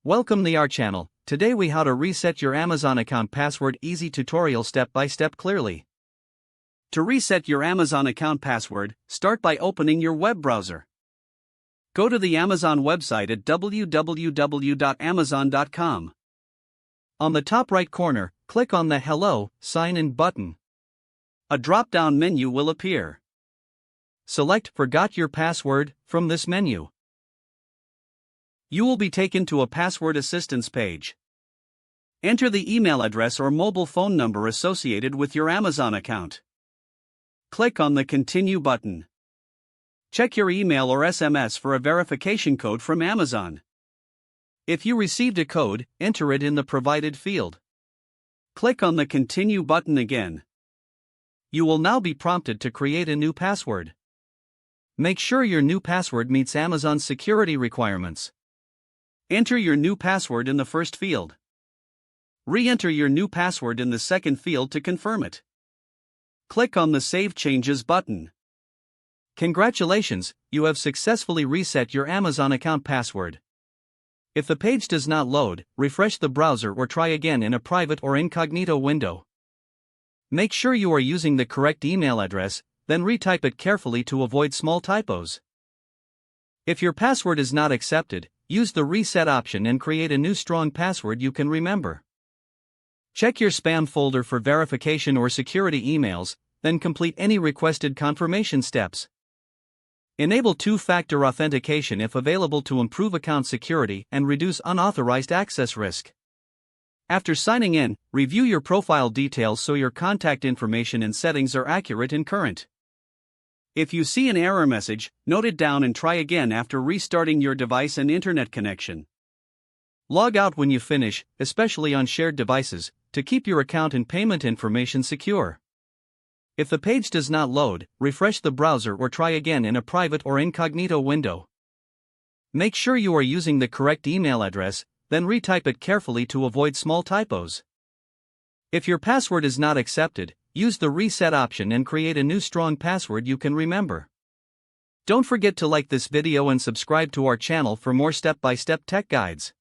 Welcome to our channel. Today we how to reset your Amazon account password easy tutorial step by step clearly. To reset your Amazon account password, start by opening your web browser. Go to the Amazon website at www.amazon.com. On the top right corner, click on the Hello, Sign In button. A drop-down menu will appear. Select Forgot Your Password from this menu. You will be taken to a password assistance page. Enter the email address or mobile phone number associated with your Amazon account. Click on the Continue button. Check your email or SMS for a verification code from Amazon. If you received a code, enter it in the provided field. Click on the Continue button again. You will now be prompted to create a new password. Make sure your new password meets Amazon's security requirements. Enter your new password in the first field. Re-enter your new password in the second field to confirm it. Click on the Save Changes button. Congratulations, you have successfully reset your Amazon account password. If the page does not load, refresh the browser or try again in a private or incognito window. Make sure you are using the correct email address, then retype it carefully to avoid small typos. If your password is not accepted, use the reset option and create a new strong password you can remember. Check your spam folder for verification or security emails, then complete any requested confirmation steps. Enable two-factor authentication if available to improve account security and reduce unauthorized access risk. After signing in, review your profile details so your contact information and settings are accurate and current. If you see an error message, note it down and try again after restarting your device and internet connection. Log out when you finish, especially on shared devices, to keep your account and payment information secure. If the page does not load, refresh the browser or try again in a private or incognito window. Make sure you are using the correct email address, then retype it carefully to avoid small typos. If your password is not accepted, use the reset option and create a new strong password you can remember. Don't forget to like this video and subscribe to our channel for more step-by-step tech guides.